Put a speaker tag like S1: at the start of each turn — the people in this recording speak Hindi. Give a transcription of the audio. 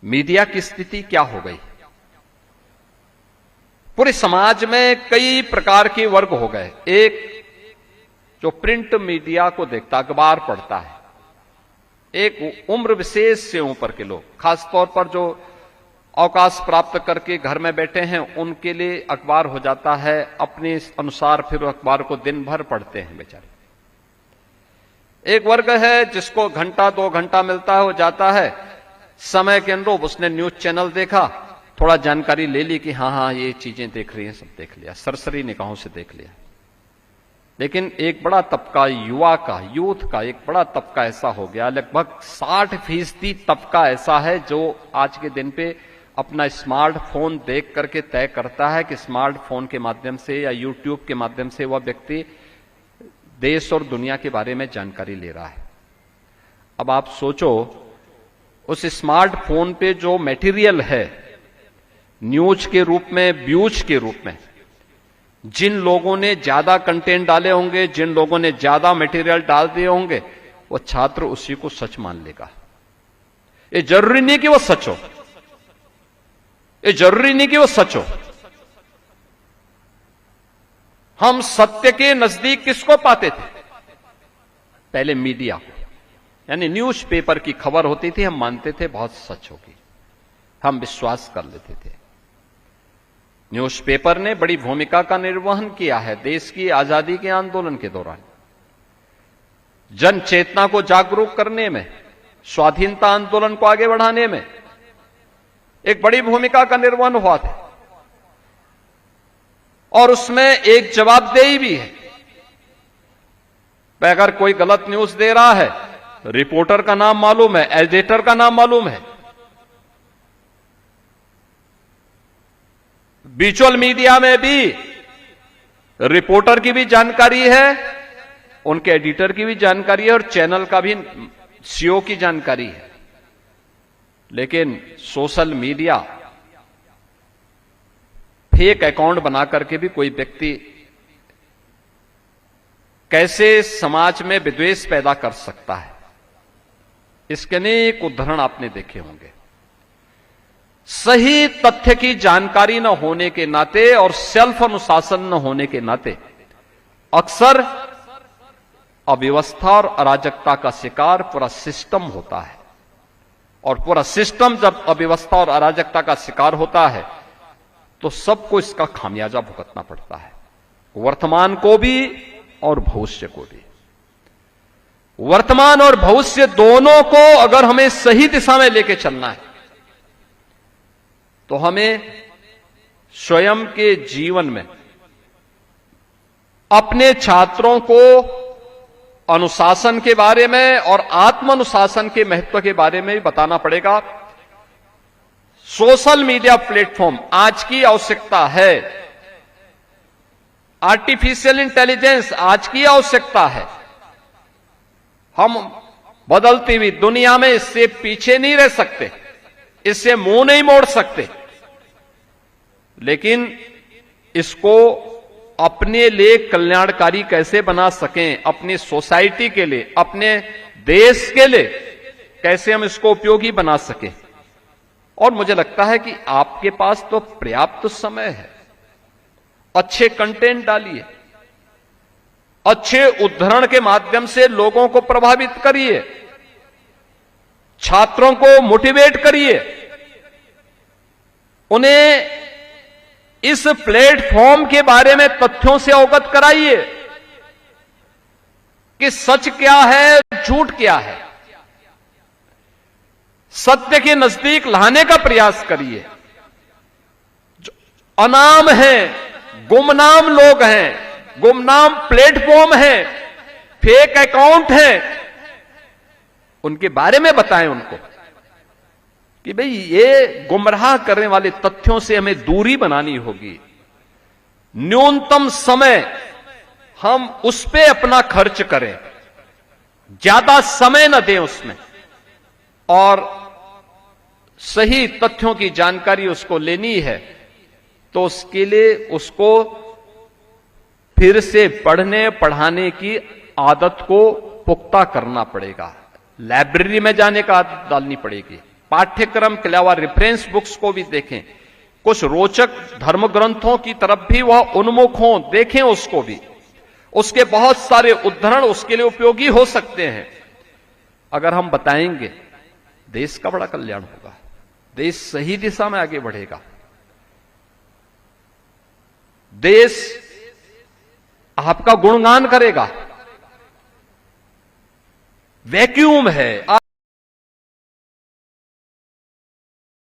S1: मीडिया की स्थिति क्या हो गई। पूरे समाज में कई प्रकार के वर्ग हो गए। एक जो प्रिंट मीडिया को देखता, अखबार पढ़ता है, एक उम्र विशेष से ऊपर के लोग, खासतौर पर जो अवकाश प्राप्त करके घर में बैठे हैं, उनके लिए अखबार हो जाता है अपने अनुसार, फिर अखबार को दिन भर पढ़ते हैं बेचारे। एक वर्ग है जिसको घंटा 2 घंटा मिलता है, वो जाता है समय के अनुरूप, उसने न्यूज चैनल देखा, थोड़ा जानकारी ले ली कि हाँ ये चीजें देख रही हैं, सब देख लिया, सरसरी निगाहों से देख लिया। लेकिन एक बड़ा तबका युवा का, यूथ का एक बड़ा तबका ऐसा हो गया, लगभग 60% तबका ऐसा है जो आज के दिन पे अपना स्मार्टफोन देख करके तय करता है कि स्मार्टफोन के माध्यम से या यूट्यूब के माध्यम से वह व्यक्ति देश और दुनिया के बारे में जानकारी ले रहा है। अब आप सोचो, उस स्मार्टफोन पे जो मटेरियल है न्यूज के रूप में, व्यूज के रूप में, जिन लोगों ने ज्यादा कंटेंट डाले होंगे, जिन लोगों ने ज्यादा मटेरियल डाल दिए होंगे, वो छात्र उसी को सच मान लेगा। ये जरूरी नहीं कि वो सच हो, ये जरूरी नहीं कि वो सच हो। हम सत्य के नजदीक किसको पाते थे? पहले मीडिया को, यानी न्यूज़पेपर की खबर होती थी, हम मानते थे बहुत सच होगी, हम विश्वास कर लेते थे। न्यूज़पेपर ने बड़ी भूमिका का निर्वहन किया है देश की आजादी के आंदोलन के दौरान, जन चेतना को जागरूक करने में, स्वाधीनता आंदोलन को आगे बढ़ाने में एक बड़ी भूमिका का निर्वहन हुआ था। और उसमें एक जवाबदेही भी है। अगर कोई गलत न्यूज दे रहा है, रिपोर्टर का नाम मालूम है, एडिटर का नाम मालूम है, विजुअल मीडिया में भी रिपोर्टर की भी जानकारी है, उनके एडिटर की भी जानकारी है और चैनल का भी सीईओ की जानकारी है। लेकिन सोशल मीडिया, फेक अकाउंट बना करके भी कोई व्यक्ति कैसे समाज में विद्वेष पैदा कर सकता है, इसके अनेक उदाहरण आपने देखे होंगे। सही तथ्य की जानकारी न होने के नाते और सेल्फ अनुशासन न होने के नाते अक्सर अव्यवस्था और अराजकता का शिकार पूरा सिस्टम होता है। और पूरा सिस्टम जब अव्यवस्था और अराजकता का शिकार होता है तो सबको इसका खामियाजा भुगतना पड़ता है, वर्तमान को भी और भविष्य को भी। वर्तमान और भविष्य दोनों को अगर हमें सही दिशा में लेके चलना है तो हमें स्वयं के जीवन में अपने छात्रों को अनुशासन के बारे में और आत्म अनुशासन के महत्व के बारे में भी बताना पड़ेगा। सोशल मीडिया प्लेटफॉर्म आज की आवश्यकता है, आर्टिफिशियल इंटेलिजेंस आज की आवश्यकता है। हम बदलती हुई दुनिया में इससे पीछे नहीं रह सकते, इससे मुंह नहीं मोड़ सकते, लेकिन इसको अपने लिए कल्याणकारी कैसे बना सकें, अपनी सोसाइटी के लिए, अपने देश के लिए कैसे हम इसको उपयोगी बना सकें। और मुझे लगता है कि आपके पास तो पर्याप्त समय है। अच्छे कंटेंट डालिए, अच्छे उद्धरण के माध्यम से लोगों को प्रभावित करिए, छात्रों को मोटिवेट करिए, उन्हें इस प्लेटफॉर्म के बारे में तथ्यों से अवगत कराइए कि सच क्या है, झूठ क्या है। सत्य के नजदीक लाने का प्रयास करिए। जो अनाम हैं, गुमनाम लोग हैं, गुमनाम प्लेटफॉर्म हैं, फेक अकाउंट हैं, उनके बारे में बताएं उनको कि भाई ये गुमराह करने वाले तथ्यों से हमें दूरी बनानी होगी। न्यूनतम समय हम उस पे अपना खर्च करें, ज्यादा समय न दें उसमें, और सही तथ्यों की जानकारी उसको लेनी है तो उसके लिए उसको फिर से पढ़ने पढ़ाने की आदत को पुख्ता करना पड़ेगा। लाइब्रेरी में जाने का आदत डालनी पड़ेगी, पाठ्यक्रम के अलावा रेफरेंस बुक्स को भी देखें, कुछ रोचक धर्म ग्रंथों की तरफ भी वह उन्मुख हों, देखें उसको भी। उसके बहुत सारे उद्धरण उसके लिए उपयोगी हो सकते हैं। अगर हम बताएंगे, देश का बड़ा कल्याण होगा, देश सही दिशा में आगे बढ़ेगा। देश आपका गुणगान करेगा। वैक्यूम है।